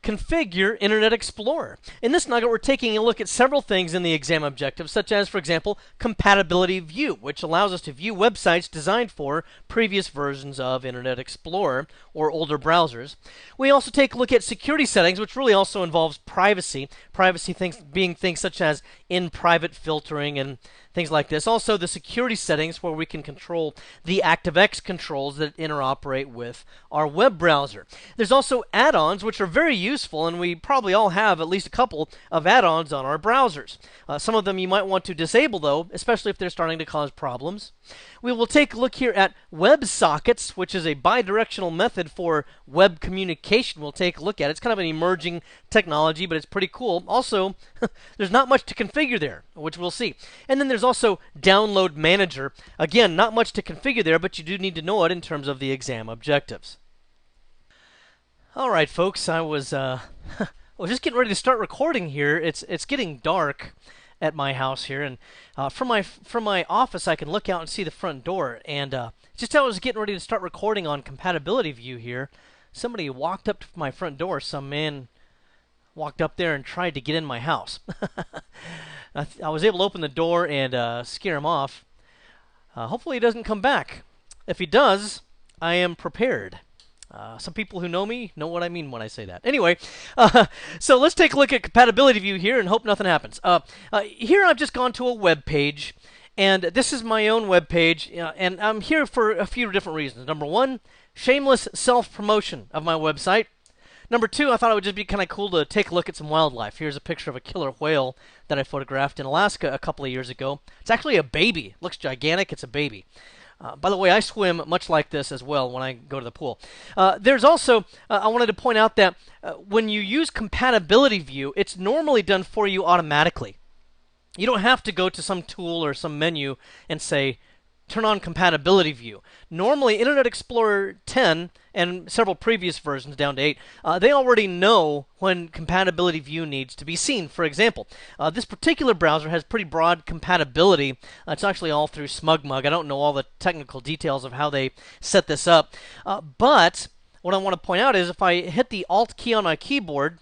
configure Internet Explorer. In this nugget, we're taking a look at several things in the exam objectives, such as, for example, compatibility view, which allows us to view websites designed for previous versions of Internet Explorer or older browsers. We also take a look at security settings, which really also involves privacy. Privacy things being things such as in-private filtering and things like this. Also, the security settings where we can control the ActiveX controls that interoperate with our web browser. There's also add-ons, which are very useful, and we probably all have at least a couple of add-ons on our browsers. Some of them you might want to disable, though, especially if they're starting to cause problems. We will take a look here at WebSockets, which is a bidirectional method for web communication. We'll take a look at it. It's kind of an emerging technology, but it's pretty cool. Also, there's not much to configure there, which we'll see. And then there's also Download Manager. Again, not much to configure there, but you do need to know it in terms of the exam objectives. All right, folks, I was just getting ready to start recording here. It's getting dark at my house here, and from my office I can look out and see the front door. And just as I was getting ready to start recording on compatibility view here, somebody walked up to my front door. Some man walked up there and tried to get in my house. I was able to open the door and scare him off. Hopefully he doesn't come back. If he does, I am prepared. Some people who know me know what I mean when I say that. Anyway, so let's take a look at compatibility view here and hope nothing happens. Here I've just gone to a web page, and this is my own web page, and I'm here for a few different reasons. Number one, shameless self-promotion of my website. Number two, I thought it would just be kind of cool to take a look at some wildlife. Here's a picture of a killer whale that I photographed in Alaska a couple of years ago. It's actually a baby. It looks gigantic. It's a baby. By the way, I swim much like this as well when I go to the pool. There's also, I wanted to point out that when you use compatibility view, it's normally done for you automatically. You don't have to go to some tool or some menu and say, turn on compatibility view. Normally, Internet Explorer 10 and several previous versions down to 8, they already know when compatibility view needs to be seen. For example, this particular browser has pretty broad compatibility. It's actually all through SmugMug. I don't know all the technical details of how they set this up. But what I want to point out is if I hit the Alt key on my keyboard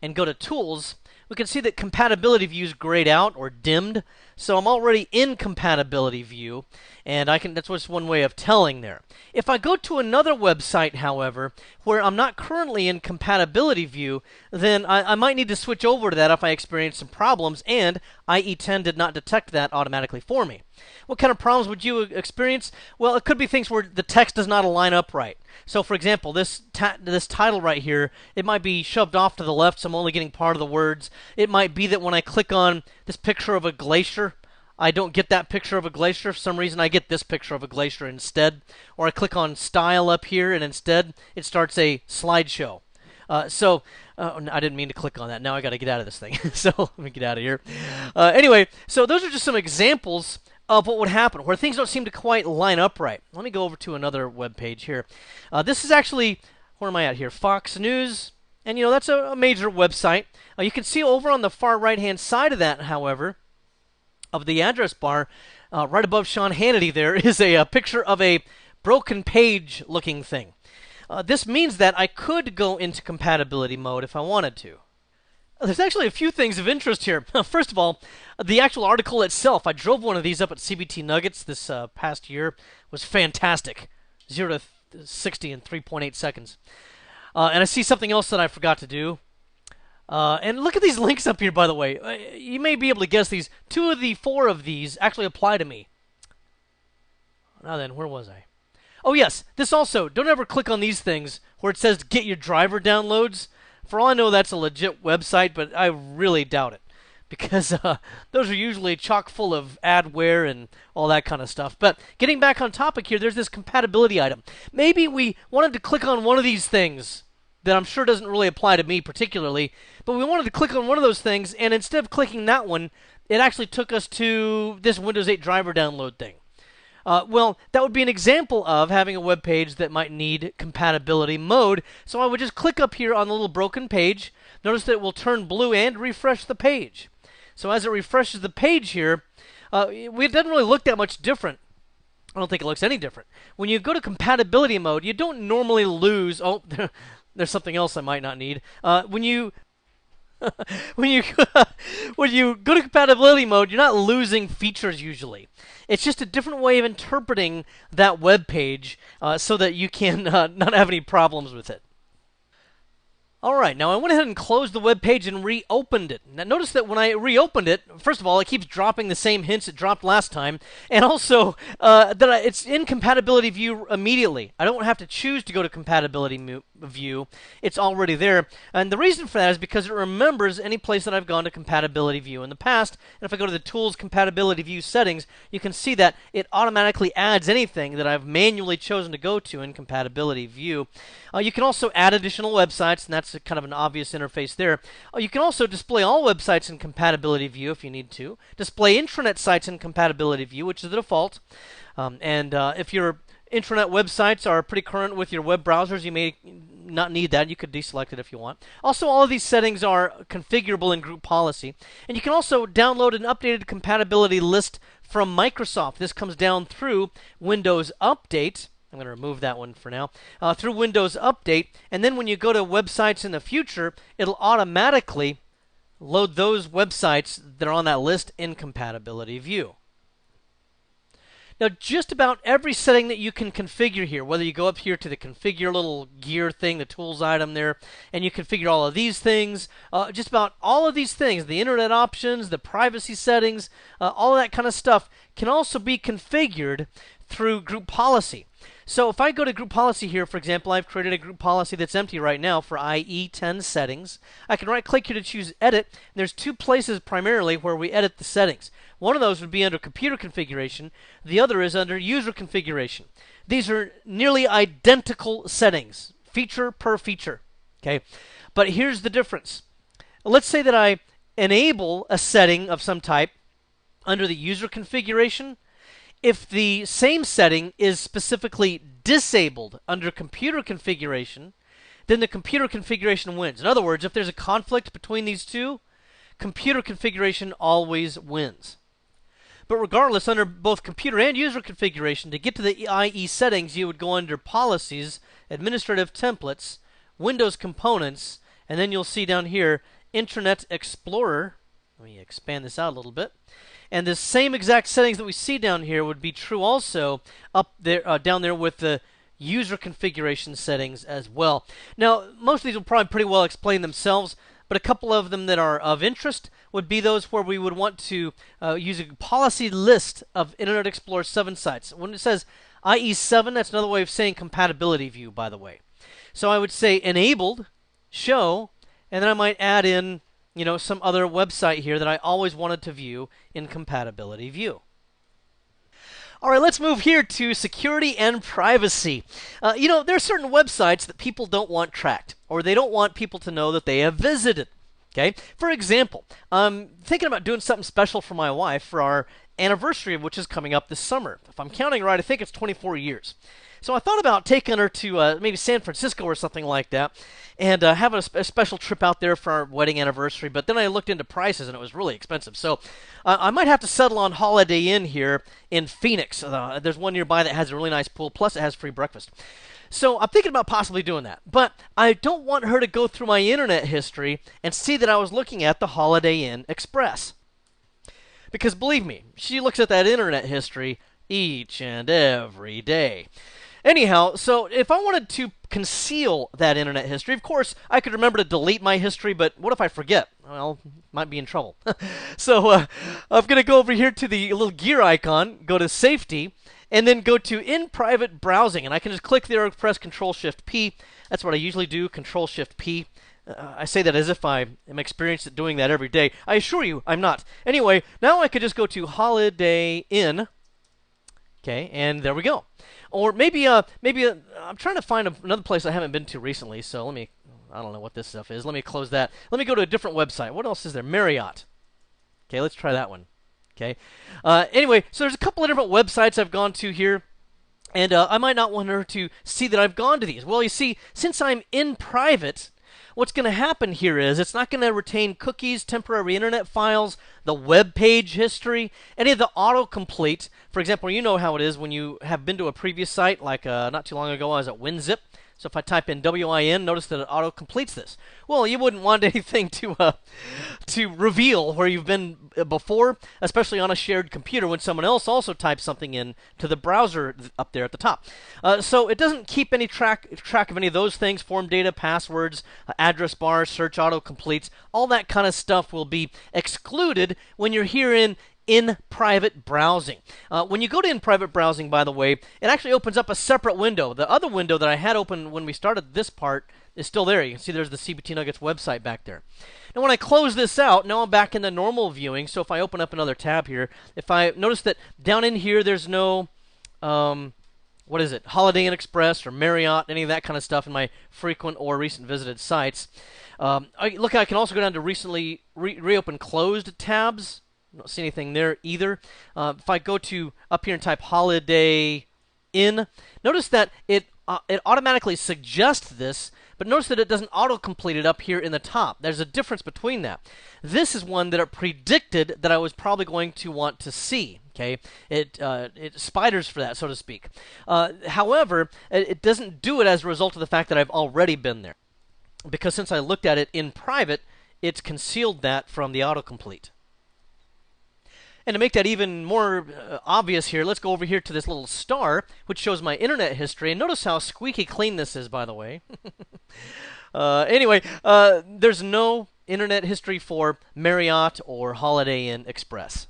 and go to Tools, we can see that compatibility view is grayed out or dimmed. So I'm already in compatibility view, and that's just one way of telling there. If I go to another website, however, where I'm not currently in compatibility view, then I might need to switch over to that if I experience some problems, and IE10 did not detect that automatically for me. What kind of problems would you experience? Well, it could be things where the text does not align up right. So, for example, this title right here, it might be shoved off to the left, so I'm only getting part of the words. It might be that when I click on this picture of a glacier, I don't get that picture of a glacier. For some reason, I get this picture of a glacier instead. Or I click on Style up here, and instead, it starts a slideshow. I didn't mean to click on that. Now I got to get out of this thing. So let me get out of here. Anyway, so those are just some examples of what would happen where things don't seem to quite line up right. Let me go over to another web page here. This is actually, where am I at here? Fox News. And, that's a major website. You can see over on the far right-hand side of that, however, of the address bar, right above Sean Hannity there is a picture of a broken page looking thing. This means that I could go into compatibility mode if I wanted to. There's actually a few things of interest here. First of all, the actual article itself. I drove one of these up at CBT Nuggets this past year. Was fantastic. 0 to 60 in 3.8 seconds. And I see something else that I forgot to do. And look at these links up here, by the way. You may be able to guess these. 2 of the 4 of these actually apply to me. Now then, where was I? Oh, yes. This also. Don't ever click on these things where it says get your driver downloads. For all I know, that's a legit website, but I really doubt it. Because those are usually chock full of adware and all that kind of stuff. But getting back on topic here, there's this compatibility item. Maybe we wanted to click on one of these things that I'm sure doesn't really apply to me particularly, but we wanted to click on one of those things, and instead of clicking that one, it actually took us to this Windows 8 driver download thing. Well, that would be an example of having a web page that might need compatibility mode. So I would just click up here on the little broken page. Notice that it will turn blue and refresh the page. So as it refreshes the page here, it doesn't really look that much different. I don't think it looks any different. When you go to compatibility mode, you don't normally lose... Oh, there's something else I might not need. When you when you when you go to compatibility mode, you're not losing features usually. It's just a different way of interpreting that web page so that you can not have any problems with it. All right, now I went ahead and closed the web page and reopened it. Now notice that when I reopened it, first of all, it keeps dropping the same hints it dropped last time, and also it's in compatibility view immediately. I don't have to choose to go to compatibility view. It's already there, and the reason for that is because it remembers any place that I've gone to compatibility view in the past. And if I go to the Tools Compatibility View settings, you can see that it automatically adds anything that I've manually chosen to go to in compatibility view. You can also add additional websites, and that's kind of an obvious interface there. You can also display all websites in compatibility view if you need to. Display intranet sites in compatibility view, which is the default. If your intranet websites are pretty current with your web browsers, you may not need that. You could deselect it if you want. Also, all of these settings are configurable in group policy. And you can also download an updated compatibility list from Microsoft. This comes down through Windows Update. I'm going to remove that one for now. Through Windows Update, and then when you go to websites in the future, it'll automatically load those websites that are on that list in compatibility view. Now, just about every setting that you can configure here, whether you go up here to the configure little gear thing, the tools item there, and you configure all of these things, just about all of these things, the internet options, the privacy settings, all of that kind of stuff can also be configured through group policy. So if I go to group policy here, for example, I've created a group policy that's empty right now for IE10 settings. I can right-click here to choose Edit. There's two places primarily where we edit the settings. One of those would be under Computer Configuration. The other is under User Configuration. These are nearly identical settings, feature per feature. Okay, but here's the difference. Let's say that I enable a setting of some type under the User Configuration. If the same setting is specifically disabled under computer configuration, then the computer configuration wins. In other words, if there's a conflict between these two, computer configuration always wins. But regardless, under both computer and user configuration, to get to the IE settings, you would go under Policies, Administrative Templates, Windows Components, and then you'll see down here, Internet Explorer. Let me expand this out a little bit. And the same exact settings that we see down here would be true also up there, down there with the user configuration settings as well. Now, most of these will probably pretty well explain themselves, but a couple of them that are of interest would be those where we would want to use a policy list of Internet Explorer 7 sites. When it says IE7, that's another way of saying compatibility view, by the way. So I would say enabled, show, and then I might add in some other website here that I always wanted to view in compatibility view. All right, let's move here to security and privacy. There are certain websites that people don't want tracked, or they don't want people to know that they have visited. Okay, for example, I'm thinking about doing something special for my wife for our anniversary, which is coming up this summer. If I'm counting right, I think it's 24 years. So I thought about taking her to maybe San Francisco or something like that, and having a special trip out there for our wedding anniversary. But then I looked into prices, and it was really expensive. So I might have to settle on Holiday Inn here in Phoenix. There's one nearby that has a really nice pool, plus it has free breakfast. So I'm thinking about possibly doing that. But I don't want her to go through my internet history and see that I was looking at the Holiday Inn Express. Because believe me, she looks at that internet history each and every day. Anyhow, so if I wanted to conceal that internet history, of course, I could remember to delete my history, but what if I forget? Well, might be in trouble. So I'm going to go over here to the little gear icon, go to Safety, and then go to In Private Browsing. And I can just click there and press Control-Shift-P. That's what I usually do, Control-Shift-P. I say that as if I am experienced at doing that every day. I assure you, I'm not. Anyway, now I could just go to Holiday Inn. Okay, and there we go. Or maybe I'm trying to find another place I haven't been to recently, so I don't know what this stuff is. Let me close that. Let me go to a different website. What else is there? Marriott. Okay, let's try that one. Okay. Anyway, so there's a couple of different websites I've gone to here, and I might not want her to see that I've gone to these. Well, you see, since I'm in private, what's going to happen here is it's not going to retain cookies, temporary internet files, the web page history, any of the autocomplete. For example, you know how it is when you have been to a previous site, like not too long ago I was at WinZip. So if I type in WIN, notice that it auto-completes this. Well, you wouldn't want anything to reveal where you've been before, especially on a shared computer when someone else also types something in to the browser up there at the top. So it doesn't keep any track of any of those things: form data, passwords, address bars, search auto-completes. All that kind of stuff will be excluded when you're here in private browsing. When you go to in private browsing, by the way, it actually opens up a separate window. The other window that I had open when we started this part is still there. You can see there's the CBT Nuggets website back there. Now when I close this out, now I'm back in the normal viewing. So if I open up another tab here, if I notice that down in here there's no what is it, Holiday Inn Express or Marriott, any of that kind of stuff in my frequent or recent visited sites. I can also go down to recently reopen closed tabs. I don't see anything there either. If I go to up here and type Holiday Inn, notice that it automatically suggests this, but notice that it doesn't auto-complete it up here in the top. There's a difference between that. This is one that it predicted that I was probably going to want to see. Okay, it spiders for that, so to speak. However, it doesn't do it as a result of the fact that I've already been there, because since I looked at it in private, it's concealed that from the autocomplete. And to make that even more obvious here, let's go over here to this little star, which shows my internet history. And notice how squeaky clean this is, by the way. Anyway, there's no internet history for Marriott or Holiday Inn Express.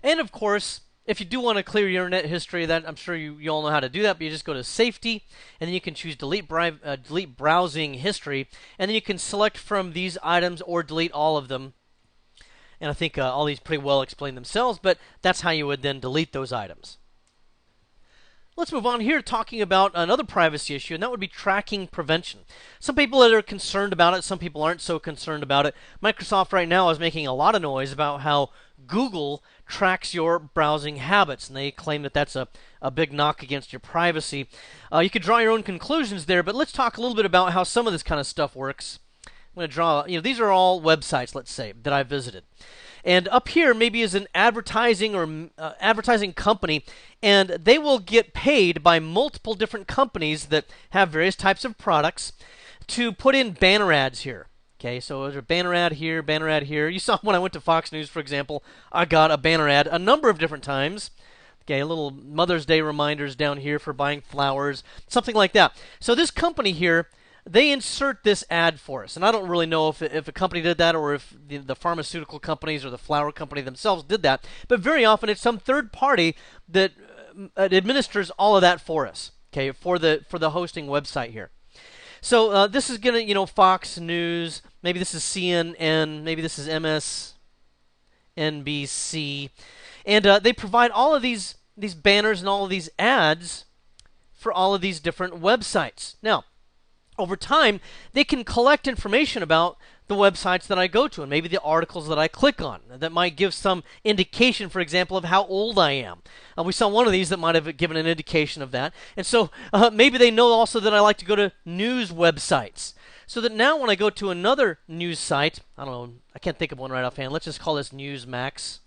And of course, if you do want to clear your internet history, that I'm sure you all know how to do that, but you just go to Safety, and then you can choose delete Browsing History, and then you can select from these items or delete all of them. And I think all these pretty well explain themselves, but that's how you would then delete those items. Let's move on here talking about another privacy issue, and that would be tracking prevention. Some people are concerned about it, some people aren't so concerned about it. Microsoft right now is making a lot of noise about how Google tracks your browsing habits, and they claim that that's a big knock against your privacy. You could draw your own conclusions there, but let's talk a little bit about how some of this kind of stuff works. I'm going to draw, these are all websites, let's say, that I visited. And up here maybe is an advertising or advertising company, and they will get paid by multiple different companies that have various types of products to put in banner ads here. Okay, so there's a banner ad here, banner ad here. You saw when I went to Fox News, for example, I got a banner ad a number of different times. Okay, a little Mother's Day reminders down here for buying flowers, something like that. So this company here, they insert this ad for us. And I don't really know if a company did that or if the pharmaceutical companies or the flower company themselves did that. But very often it's some third party that administers all of that for us, okay, for the hosting website here. So this is going to, Fox News, maybe this is CNN, maybe this is MSNBC. And they provide all of these banners and all of these ads for all of these different websites. Now, over time, they can collect information about the websites that I go to and maybe the articles that I click on. That might give some indication, for example, of how old I am. We saw one of these that might have given an indication of that. And so maybe they know also that I like to go to news websites. So that now when I go to another news site, I don't know, I can't think of one right offhand. Let's just call this Newsmax.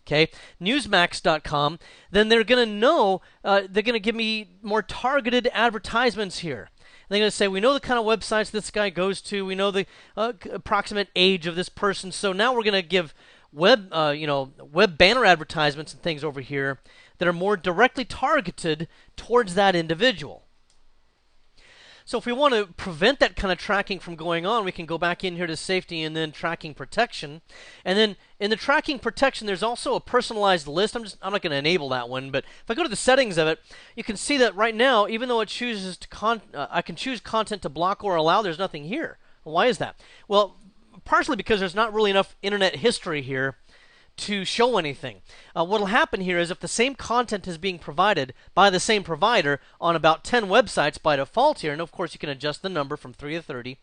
Okay, Newsmax.com. Then they're going to know, they're going to give me more targeted advertisements here. They're going to say, we know the kind of websites this guy goes to. We know the approximate age of this person. So now we're going to give web banner advertisements and things over here that are more directly targeted towards that individual. So if we want to prevent that kind of tracking from going on, we can go back in here to Safety and then Tracking Protection. And then in the Tracking Protection, there's also a personalized list. I'm not going to enable that one, but if I go to the settings of it, you can see that right now, even though it chooses to I can choose content to block or allow, there's nothing here. Why is that? Well, partially because there's not really enough internet history here to show anything. What will happen here is if the same content is being provided by the same provider on about 10 websites by default here, and of course you can adjust the number from 3 to 30,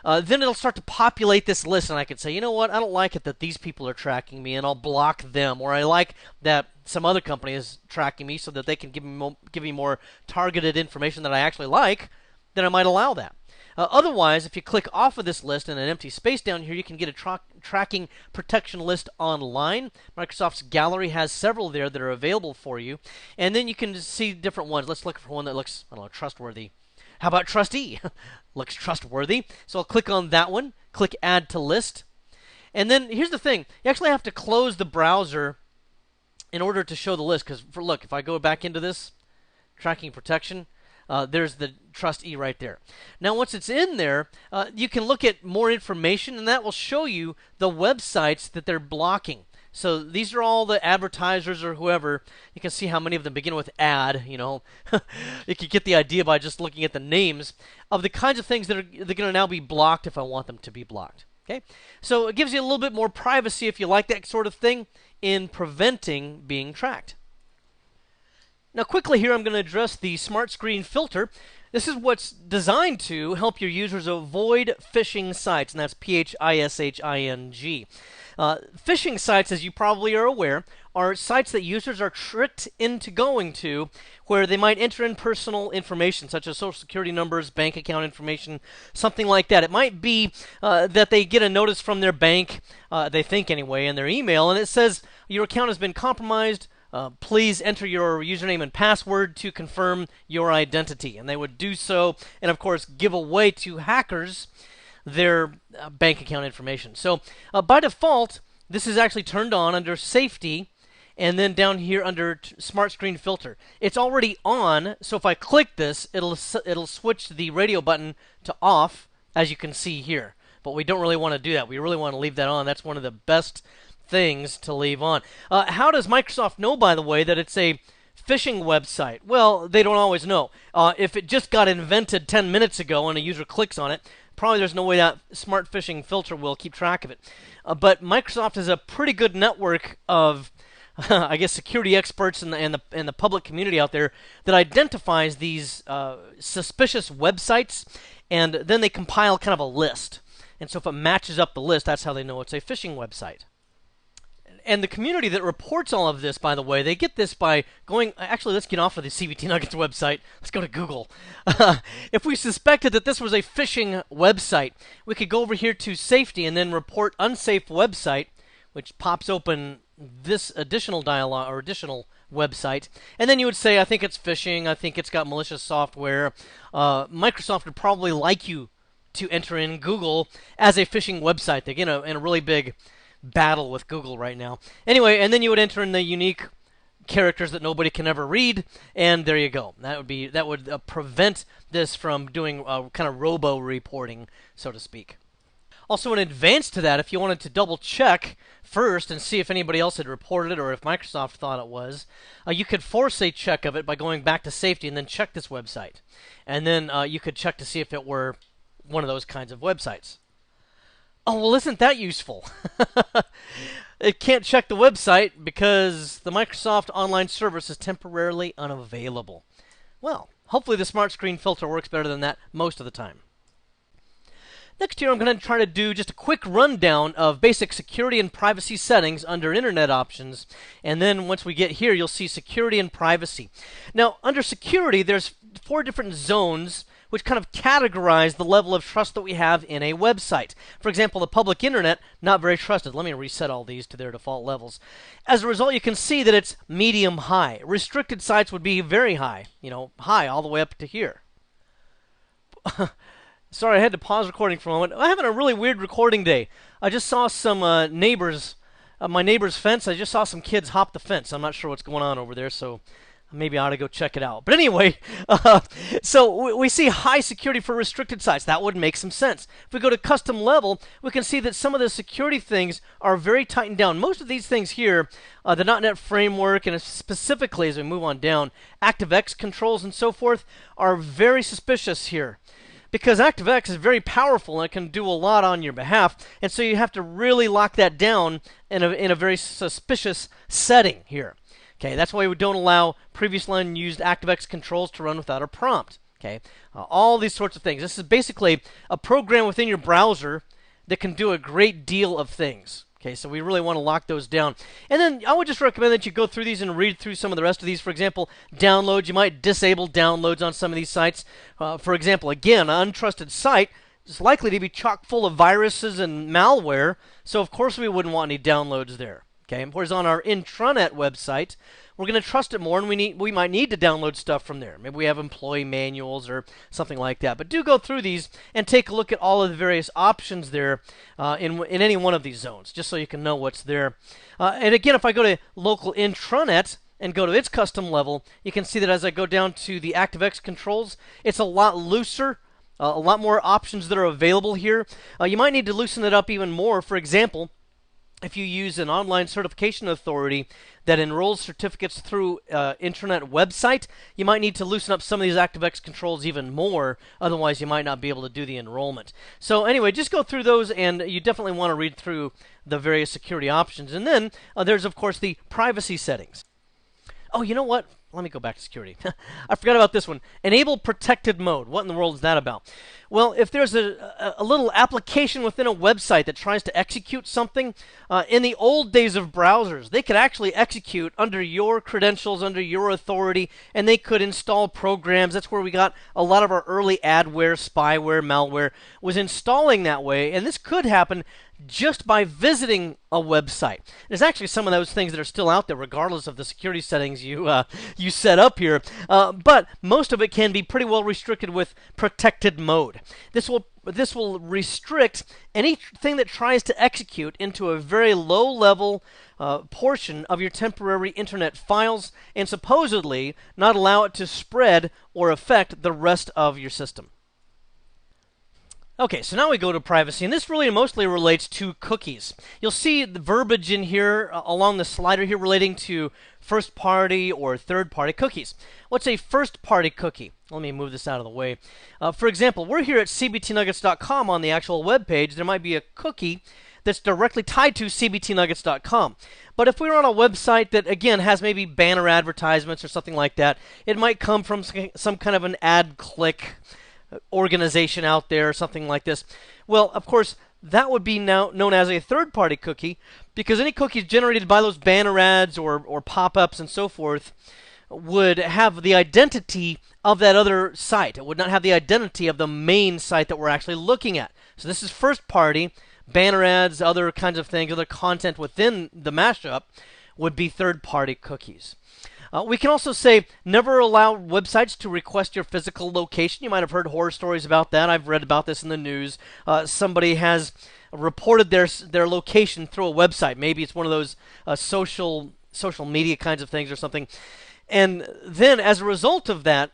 then it'll start to populate this list, and I can say, you know what, I don't like it that these people are tracking me, and I'll block them, or I like that some other company is tracking me so that they can give me more targeted information that I actually like, then I might allow that. Otherwise, if you click off of this list and an empty space down here, you can get a tracking protection list online. Microsoft's gallery has several there that are available for you. And then you can see different ones. Let's look for one that looks, I don't know, trustworthy. How about trustee? Looks trustworthy. So I'll click on that one, click add to list. And then here's the thing. You actually have to close the browser in order to show the list. Because look, if I go back into this, tracking protection, there's the trustee right there. Now, once it's in there, you can look at more information, and that will show you the websites that they're blocking. So these are all the advertisers or whoever. You can see how many of them begin with ad. You know, you can get the idea by just looking at the names of the kinds of things that are going to now be blocked if I want them to be blocked. Okay, so it gives you a little bit more privacy if you like that sort of thing in preventing being tracked. Now, quickly here, I'm going to address the Smart Screen Filter. This is what's designed to help your users avoid phishing sites, and that's phishing. Phishing sites, as you probably are aware, are sites that users are tricked into going to where they might enter in personal information, such as social security numbers, bank account information, something like that. It might be that they get a notice from their bank, they think anyway, in their email, and it says your account has been compromised. Please enter your username and password to confirm your identity. And they would do so and, of course, give away to hackers their bank account information. So, by default, this is actually turned on under Safety and then down here under Smart Screen Filter. It's already on, so if I click this, it'll switch the radio button to off, as you can see here. But we don't really want to do that. We really want to leave that on. That's one of the best things to leave on. How does Microsoft know, by the way, that it's a phishing website? Well, they don't always know. If it just got invented 10 minutes ago and a user clicks on it, probably there's no way that Smart Phishing Filter will keep track of it. But Microsoft has a pretty good network of I guess security experts in the public community out there that identifies these suspicious websites, and then they compile kind of a list. And so if it matches up the list, that's how they know it's a phishing website. And the community that reports all of this, by the way, they get this by going... Actually, let's get off of the CBT Nuggets website. Let's go to Google. If we suspected that this was a phishing website, we could go over here to Safety and then report unsafe website, which pops open this additional dialog or additional website. And then you would say, I think it's phishing. I think it's got malicious software. Microsoft would probably like you to enter in Google as a phishing website. They're in a really big battle with Google right now. Anyway, and then you would enter in the unique characters that nobody can ever read, and there you go. That would prevent this from doing kind of robo-reporting, so to speak. Also, in advance to that, if you wanted to double-check first and see if anybody else had reported it or if Microsoft thought it was, you could force a check of it by going back to Safety and then check this website. And then you could check to see if it were one of those kinds of websites. Oh, well, isn't that useful? It can't check the website because the Microsoft Online service is temporarily unavailable. Well, hopefully the Smart Screen Filter works better than that most of the time. Next here, I'm going to try to do just a quick rundown of basic security and privacy settings under Internet Options. And then once we get here, you'll see security and privacy. Now, under security, there's 4 different zones which kind of categorize the level of trust that we have in a website. For example, the public internet, not very trusted. Let me reset all these to their default levels. As a result, you can see that it's medium-high. Restricted sites would be very high, high all the way up to here. Sorry, I had to pause recording for a moment. I'm having a really weird recording day. I just saw some neighbors, my neighbor's fence. I just saw some kids hop the fence. I'm not sure what's going on over there, so maybe I ought to go check it out. But anyway, so we see high security for restricted sites. That would make some sense. If we go to custom level, we can see that some of the security things are very tightened down. Most of these things here, the .NET framework, and specifically as we move on down, ActiveX controls and so forth, are very suspicious here. Because ActiveX is very powerful and it can do a lot on your behalf, and so you have to really lock that down in a very suspicious setting here. Okay, that's why we don't allow previously unused ActiveX controls to run without a prompt. Okay, all these sorts of things. This is basically a program within your browser that can do a great deal of things. Okay, so we really want to lock those down. And then I would just recommend that you go through these and read through some of the rest of these. For example, downloads. You might disable downloads on some of these sites. For example, again, an untrusted site is likely to be chock full of viruses and malware, so of course we wouldn't want any downloads there. Okay, whereas on our intranet website, we're going to trust it more, and we might need to download stuff from there. Maybe we have employee manuals or something like that. But do go through these and take a look at all of the various options there in any one of these zones, just so you can know what's there. And again, if I go to local intranet and go to its custom level, you can see that as I go down to the ActiveX controls, it's a lot looser. A lot more options that are available here. You might need to loosen it up even more. For example, if you use an online certification authority that enrolls certificates through intranet website, you might need to loosen up some of these ActiveX controls even more. Otherwise, you might not be able to do the enrollment. So anyway, just go through those, and you definitely want to read through the various security options. And then there's, of course, the privacy settings. Oh, you know what? Let me go back to security. I forgot about this one. Enable protected mode. What in the world is that about? Well, if there's a little application within a website that tries to execute something, in the old days of browsers, they could actually execute under your credentials, under your authority, and they could install programs. That's where we got a lot of our early adware, spyware, malware, was installing that way. And this could happen just by visiting a website. There's actually some of those things that are still out there, regardless of the security settings you set up here. But most of it can be pretty well restricted with protected mode. This will restrict anything that tries to execute into a very low-level portion of your temporary internet files, and supposedly not allow it to spread or affect the rest of your system. Okay, so now we go to privacy, and this really mostly relates to cookies. You'll see the verbiage in here along the slider here relating to first-party or third-party cookies. What's a first-party cookie? Let me move this out of the way. For example, we're here at cbtnuggets.com on the actual web page. There might be a cookie that's directly tied to cbtnuggets.com. But if we were on a website that, again, has maybe banner advertisements or something like that, it might come from some kind of an ad click organization out there or something like this. Well, of course, that would be now known as a third-party cookie, because any cookies generated by those banner ads or pop-ups and so forth would have the identity of that other site. It would not have the identity of the main site that we're actually looking at. So this is first-party. Banner ads, other kinds of things, other content within the mashup would be third-party cookies. We can also say never allow websites to request your physical location. You might have heard horror stories about that. I've read about this in the news. Somebody has reported their location through a website. Maybe it's one of those social media kinds of things or something. And then as a result of that,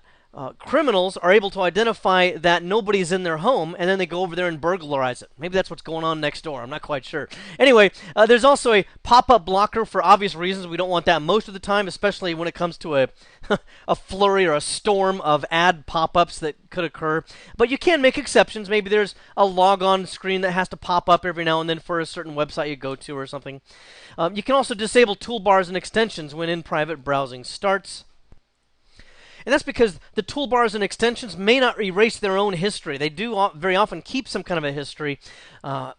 criminals are able to identify that nobody's in their home, and then they go over there and burglarize it. Maybe that's what's going on next door. I'm not quite sure. Anyway, there's also a pop-up blocker for obvious reasons. We don't want that most of the time, especially when it comes to a flurry or a storm of ad pop-ups that could occur. But you can make exceptions. Maybe there's a log-on screen that has to pop up every now and then for a certain website you go to or something. You can also disable toolbars and extensions when in-private browsing starts. And that's because the toolbars and extensions may not erase their own history. They do very often keep some kind of a history,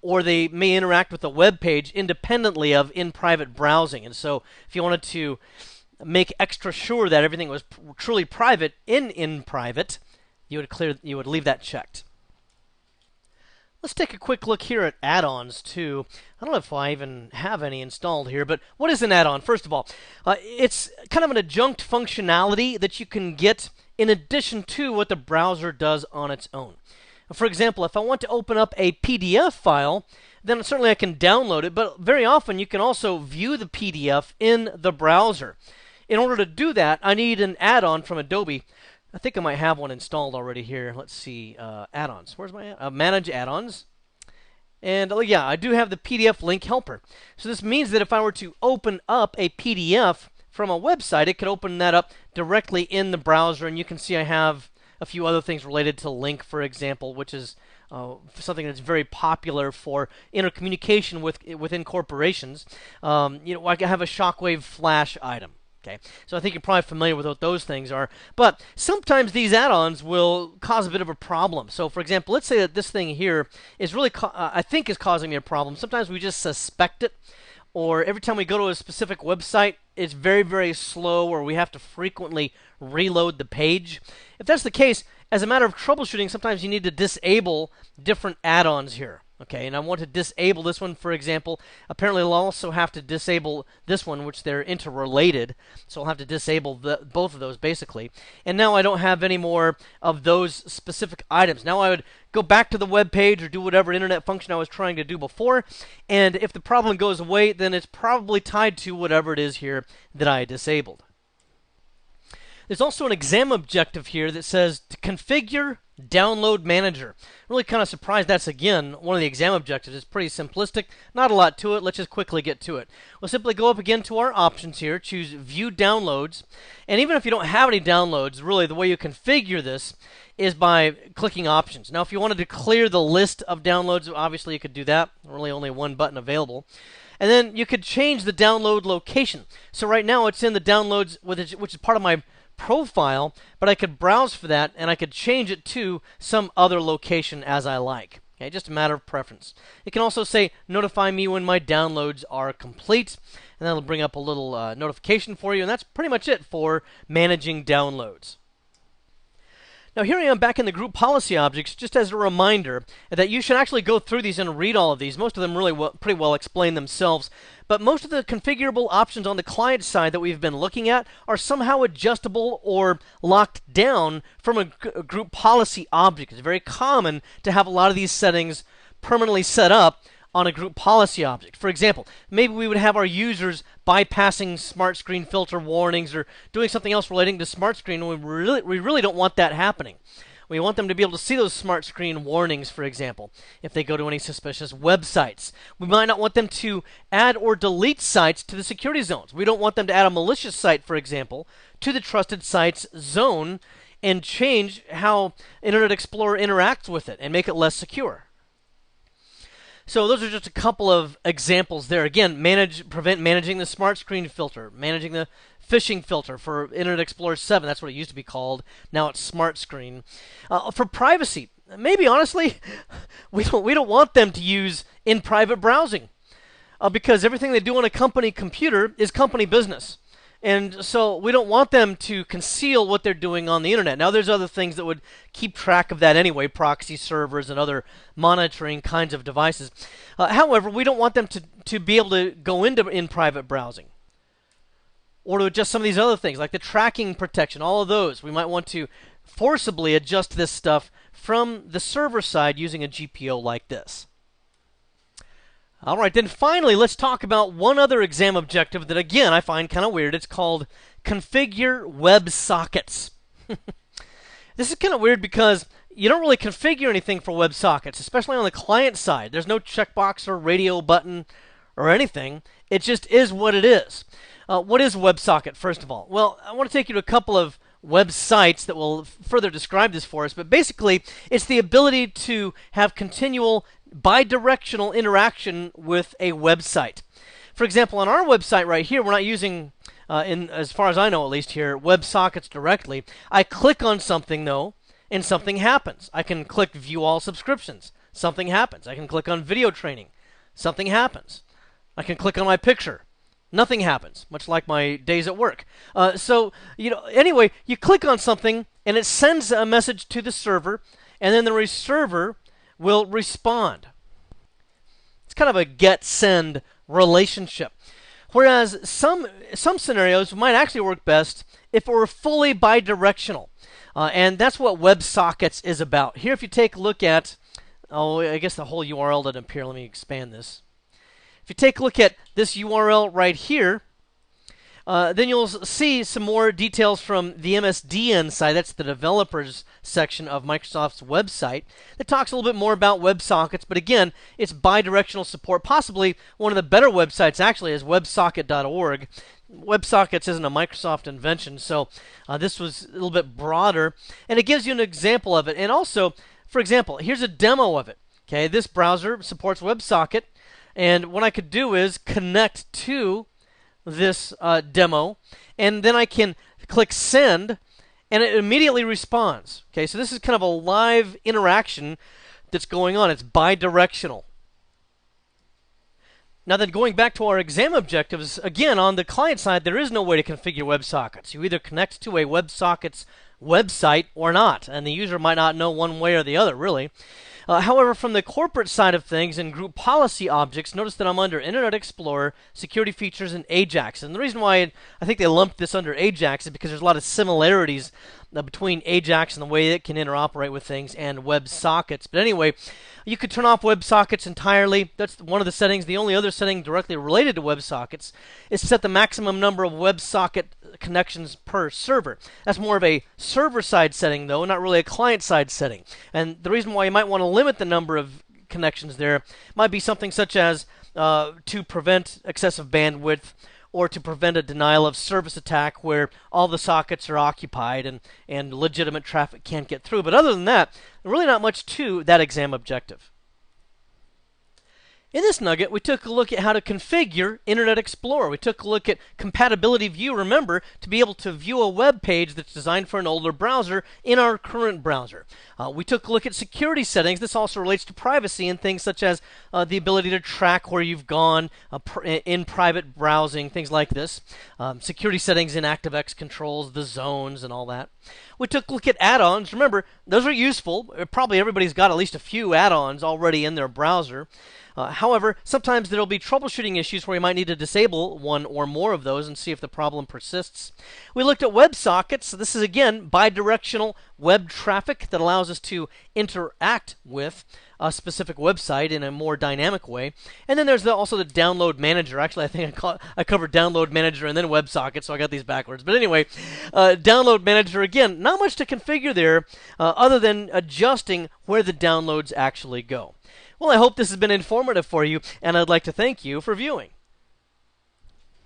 or they may interact with the web page independently of in-private browsing. And so if you wanted to make extra sure that everything was truly private in private, you would leave that checked. Let's take a quick look here at add-ons, too. I don't know if I even have any installed here, but what is an add-on? First of all, it's kind of an adjunct functionality that you can get in addition to what the browser does on its own. For example, if I want to open up a PDF file, then certainly I can download it, but very often you can also view the PDF in the browser. In order to do that, I need an add-on from Adobe. I think I might have one installed already here. Let's see, add-ons. Where's my manage add-ons? And yeah, I do have the PDF link helper. So this means that if I were to open up a PDF from a website, it could open that up directly in the browser. And you can see I have a few other things related to link, for example, which is something that's very popular for intercommunication within corporations. I have a Shockwave Flash item. Okay, so I think you're probably familiar with what those things are. But sometimes these add-ons will cause a bit of a problem. So, for example, let's say that this thing here is really, I think, is causing me a problem. Sometimes we just suspect it, or every time we go to a specific website, it's very, very slow, or we have to frequently reload the page. If that's the case, as a matter of troubleshooting, sometimes you need to disable different add-ons here. Okay, and I want to disable this one, for example. Apparently, I'll also have to disable this one, which they're interrelated. So I'll have to disable both of those, basically. And now I don't have any more of those specific items. Now I would go back to the web page or do whatever internet function I was trying to do before. And if the problem goes away, then it's probably tied to whatever it is here that I disabled. There's also an exam objective here that says to configure download manager. Really kind of surprised that's, again, one of the exam objectives. It's pretty simplistic, not a lot to it. Let's just quickly get to it. We'll simply go up again to our options here, choose view downloads, and even if you don't have any downloads, really the way you configure this is by clicking options. Now, if you wanted to clear the list of downloads, obviously you could do that. Really only one button available. And then you could change the download location. So right now it's in the downloads, which is part of my profile, but I could browse for that and I could change it to some other location as I like. Okay, just a matter of preference. It can also say notify me when my downloads are complete, and that'll bring up a little notification for you, and that's pretty much it for managing downloads. Now here I am back in the group policy objects, just as a reminder that you should actually go through these and read all of these. Most of them really pretty well explain themselves, but most of the configurable options on the client side that we've been looking at are somehow adjustable or locked down from a group policy object. It's very common to have a lot of these settings permanently set up on a group policy object. For example, maybe we would have our users bypassing smart screen filter warnings or doing something else relating to smart screen, and we really don't want that happening. We want them to be able to see those smart screen warnings, for example, if they go to any suspicious websites. We might not want them to add or delete sites to the security zones. We don't want them to add a malicious site, for example, to the trusted sites zone and change how Internet Explorer interacts with it and make it less secure. So those are just a couple of examples there. Again, managing the smart screen filter, managing the phishing filter for Internet Explorer 7. That's what it used to be called. Now it's smart screen. For privacy, maybe honestly, we don't want them to use in private browsing because everything they do on a company computer is company business. And so we don't want them to conceal what they're doing on the internet. Now, there's other things that would keep track of that anyway, proxy servers and other monitoring kinds of devices. However, we don't want them to be able to go into in private browsing or to adjust some of these other things like the tracking protection, all of those. We might want to forcibly adjust this stuff from the server side using a GPO like this. All right, then finally, let's talk about one other exam objective that, again, I find kind of weird. It's called Configure WebSockets. This is kind of weird because you don't really configure anything for WebSockets, especially on the client side. There's no checkbox or radio button or anything. It just is what it is. What is WebSocket, first of all? Well, I want to take you to a couple of websites that will further describe this for us, but basically, it's the ability to have continual bidirectional interaction with a website. For example, on our website right here, we're not using, as far as I know at least here, WebSockets directly. I click on something, though, and something happens. I can click View All Subscriptions. Something happens. I can click on Video Training. Something happens. I can click on my picture. Nothing happens, much like my days at work. Anyway, you click on something, and it sends a message to the server, and then the server will respond. It's kind of a get-send relationship. Whereas some scenarios might actually work best if it were fully bidirectional. And that's what WebSockets is about. Here, if you take a look at, I guess the whole URL doesn't appear. Let me expand this. If you take a look at this URL right here, then you'll see some more details from the MSDN side. That's the developers section of Microsoft's website that talks a little bit more about WebSockets. But again, it's bidirectional support. Possibly one of the better websites actually is websocket.org. WebSockets isn't a Microsoft invention, so this was a little bit broader. And it gives you an example of it. And also, for example, here's a demo of it. Okay, this browser supports WebSocket. And what I could do is connect to this demo, and then I can click send, and it immediately responds. Okay, so this is kind of a live interaction that's going on. It's bidirectional. Now then, going back to our exam objectives, again, on the client side, there is no way to configure WebSockets. You either connect to a WebSockets website or not, and the user might not know one way or the other, really. However, from the corporate side of things and group policy objects, notice that I'm under Internet Explorer, Security Features, and AJAX. And the reason why I think they lumped this under AJAX is because there's a lot of similarities between AJAX and the way it can interoperate with things and WebSockets. But anyway, you could turn off WebSockets entirely. That's one of the settings. The only other setting directly related to WebSockets is to set the maximum number of WebSocket connections per server. That's more of a server-side setting, though, not really a client-side setting. And the reason why you might want to limit the number of connections there might be something such as to prevent excessive bandwidth, or to prevent a denial of service attack where all the sockets are occupied and legitimate traffic can't get through. But other than that, really not much to that exam objective. In this nugget, we took a look at how to configure Internet Explorer. We took a look at compatibility view, remember, to be able to view a web page that's designed for an older browser in our current browser. We took a look at security settings. This also relates to privacy and things such as the ability to track where you've gone in private browsing, things like this. Security settings in ActiveX controls, the zones, and all that. We took a look at add-ons. Remember, those are useful. Probably everybody's got at least a few add-ons already in their browser. However, sometimes there will be troubleshooting issues where you might need to disable one or more of those and see if the problem persists. We looked at WebSockets. So this is, again, bidirectional web traffic that allows us to interact with a specific website in a more dynamic way. And then there's also the download manager. Actually, I think I covered download manager and then WebSocket, so I got these backwards. But anyway, download manager, again, not much to configure there other than adjusting where the downloads actually go. Well, I hope this has been informative for you, and I'd like to thank you for viewing.